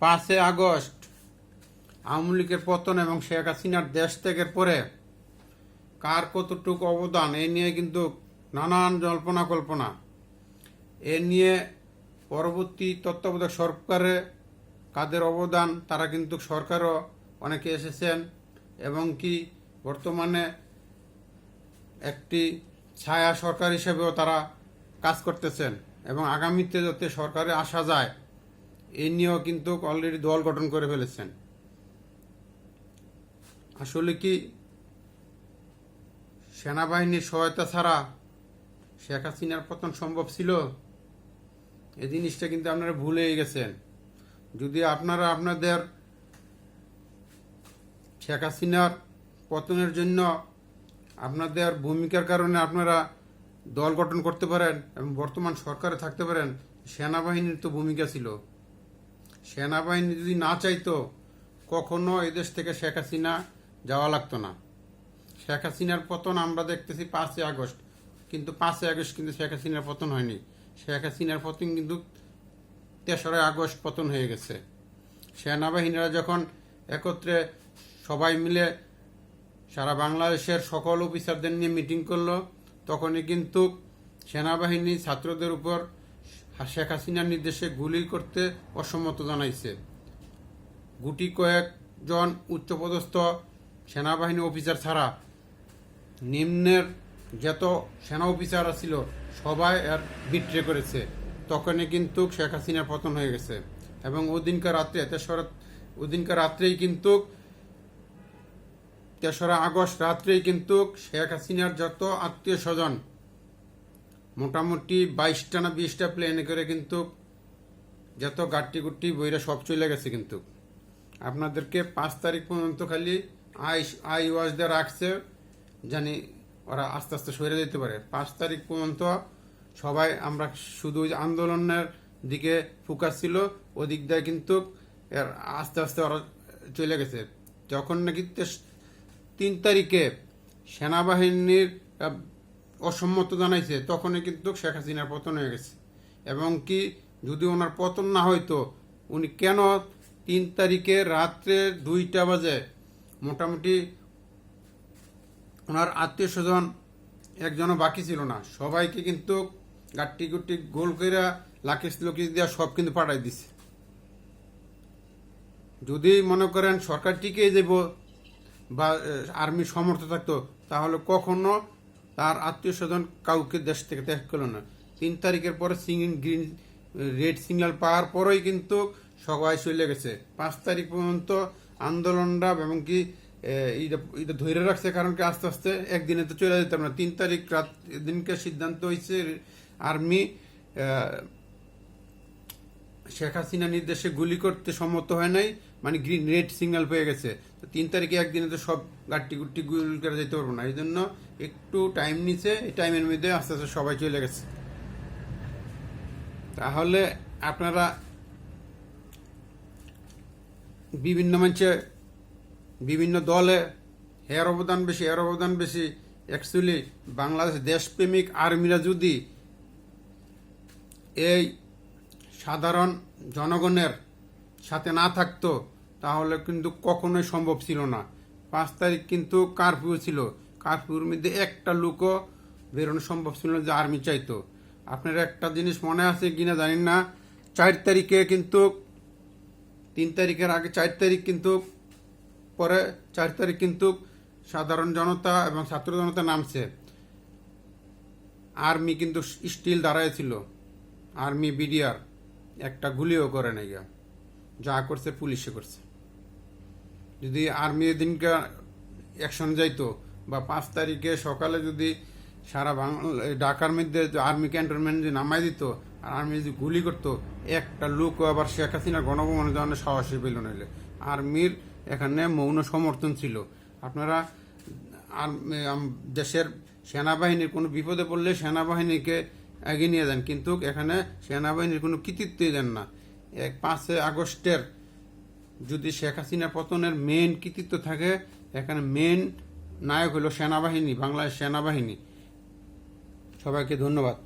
5 August Awami লীগের পতন এবং শেখ হাসিনার দেশ ত্যাগের পরে কার কতটুকু অবদান এ নিয়ে কিন্তু নানান জল্পনা কল্পনা। এ নিয়ে পরবর্তী তত্ত্বাবধায়ক সরকারে কাদের অবদান তারা কিন্তু সরকারও অনেকে এসেছেন এবং কি বর্তমানে একটি ছায়া সরকার হিসেবেও তারা কাজ করতেছেন এবং আগামীতে যাতে সরকারে আসা যায় এ নিয়েও কিন্তু অলরেডি দল গঠন করে ফেলেছেন। আসলে কি সেনাবাহিনীর সহায়তা ছাড়া শেখ হাসিনার পতন সম্ভব ছিল? এই জিনিসটা কিন্তু আপনারা ভুলেই গেছেন। যদি আপনারা আপনাদের শেখ হাসিনার পতনের জন্য আপনাদের ভূমিকার কারণে আপনারা দল গঠন করতে পারেন এবং বর্তমান সরকারে থাকতে পারেন, সেনাবাহিনীর তো ভূমিকা ছিল। সেনাবাহিনী যদি না চাইতো কখনো এদেশ থেকে শেখ হাসিনা যাওয়া লাগতো না। শেখ হাসিনার পতন আমরা দেখতেছি 5 আগস্ট, কিন্তু 5 আগস্ট কিন্তু শেখ হাসিনার পতন হয়নি। শেখ হাসিনার পতন কিন্তু 3 আগস্ট পতন হয়ে গেছে। সেনাবাহিনীরা যখন একত্রে সবাই মিলে সারা বাংলাদেশের সকল অফিসারদের নিয়ে মিটিং করলো, তখনই কিন্তু সেনাবাহিনী ছাত্রদের উপর শেখ হাসিনার নির্দেশে গুলি করতে অসম্মত জানাইছে। গুটি কয়েকজন উচ্চপদস্থ সেনাবাহিনী অফিসার ছাড়া নিম্নের যত সেনা অফিসাররা ছিল সবাই এর বিট্রে করেছে। তখনই কিন্তু শেখ হাসিনার পতন হয়ে গেছে এবং ওদিনকার রাত্রেই কিন্তু 3 আগস্ট রাত্রেই কিন্তু শেখ হাসিনার যত আত্মীয় স্বজন মোটামুটি 22টা না 20টা প্লেনে করে কিন্তু যত গাট্টি গুট্টি বইরা সব চলে গেছে। কিন্তু আপনাদেরকে 5 তারিখ পর্যন্ত খালি আই ওয়াজ দিয়ে রাখছে, জানি ওরা আস্তে আস্তে সরে যেতে পারে। 5 তারিখ পর্যন্ত সবাই আমরা শুধু আন্দোলনের দিকে ফোকাস ছিল, ওদিক দিয়ে কিন্তু এর আস্তে আস্তে ওরা চলে গেছে। যখন নাকি 3 তারিখে সেনাবাহিনীর অসম্মত জানাইছে তখনই কিন্তু শেখ হাসিনার পতন হয়ে গেছে। এবং কি যদি ওনার পতন না হইতো, উনি কেন 3 তারিখে রাত্রে 2টা বাজে মোটামুটি ওনার আত্মীয় স্বজন একজনও বাকি ছিল না, সবাইকে কিন্তু গাট্টি গুট্টি গোল করে লাকিস লকিস দেওয়া সব কিন্তু পাঠাই দিছে। যদি মনে করেন সরকার টিকে যাব বা আর্মির সমর্থ থাকতো, তাহলে কখনো তার আত্মীয় স্বজন কাউকে দেশ থেকে ত্যাগ করলো না। 3 তারিখের পরে গ্রিন রেড সিগন্যাল পাওয়ার পরেই কিন্তু সবাই চলে গেছে। 5 তারিখ পর্যন্ত আন্দোলনটা এবং কি এটা ধরে রাখছে, কারণ কি আস্তে আস্তে একদিনে তো চলে যেতাম না। 3 তারিখ রাত দিনকে সিদ্ধান্ত হয়েছে আর্মি শেখ হাসিনা নির্দেশে গুলি করতে সম্মত হয় নাই, মানে গ্রিন রেড সিগন্যাল পেয়ে গেছে। তো 3 তারিখে একদিনে তো সব গাট্টি গুট্টি গুলি করে যেতে পারবো না, এই জন্য একটু টাইম নিছে। এই টাইমের মধ্যে আস্তে আস্তে সবাই চলে গেছে। তাহলে আপনারা বিভিন্ন মঞ্চে বিভিন্ন দলে এর অবদান বেশি অ্যাকচুয়ালি বাংলাদেশ দেশপ্রেমিক আর্মিরা যদি এই সাধারণ জনগণের সাথে না থাকতো তাহলে কিন্তু কখনোই সম্ভব ছিল না। 5 তারিখ কিন্তু কারফিউ ছিল, কারফিউর মধ্যে একটা লোকও বেরোনো সম্ভব ছিল না যে আর্মি চাইতো। আপনার একটা জিনিস মনে আছে কিনা জানি না, 4 তারিখে কিন্তু 3 তারিখের আগে 4 তারিখ কিন্তু পরে 4 তারিখ কিন্তু সাধারণ জনতা এবং ছাত্র জনতা নামছে, আর্মি কিন্তু স্টিল দাঁড়াইছিল। আর্মি বিডিআর একটা গুলিও করে নাই, যা করছে পুলিশে করছে। যদি আর্মি দিনকে অ্যাকশন যাইতো বা 5 তারিখে সকালে যদি সারা ঢাকার মধ্যে আর্মি ক্যান্টনমেন্ট যদি নামাই দিত আর আর্মি যদি গুলি করতো, একটা লোক আবার শেখ হাসিনা গণভবনের জন্য সাহসী পেল নইলে। আর্মির এখানে মৌন সমর্থন ছিল। আপনারা দেশের সেনাবাহিনীর কোনো বিপদে পড়লে সেনাবাহিনীকে এগিয়ে নিয়ে যান, কিন্তু এখানে সেনাবাহিনীর কোনো কৃতিত্বই দেন না। 5 আগস্টের যদি শেখ হাসিনা পতনের মেন কৃতিত্ব থাকে, এখানে মেন নায়ক হলো সেনাবাহিনী, বাংলাদেশ সেনাবাহিনী। সবাইকে ধন্যবাদ।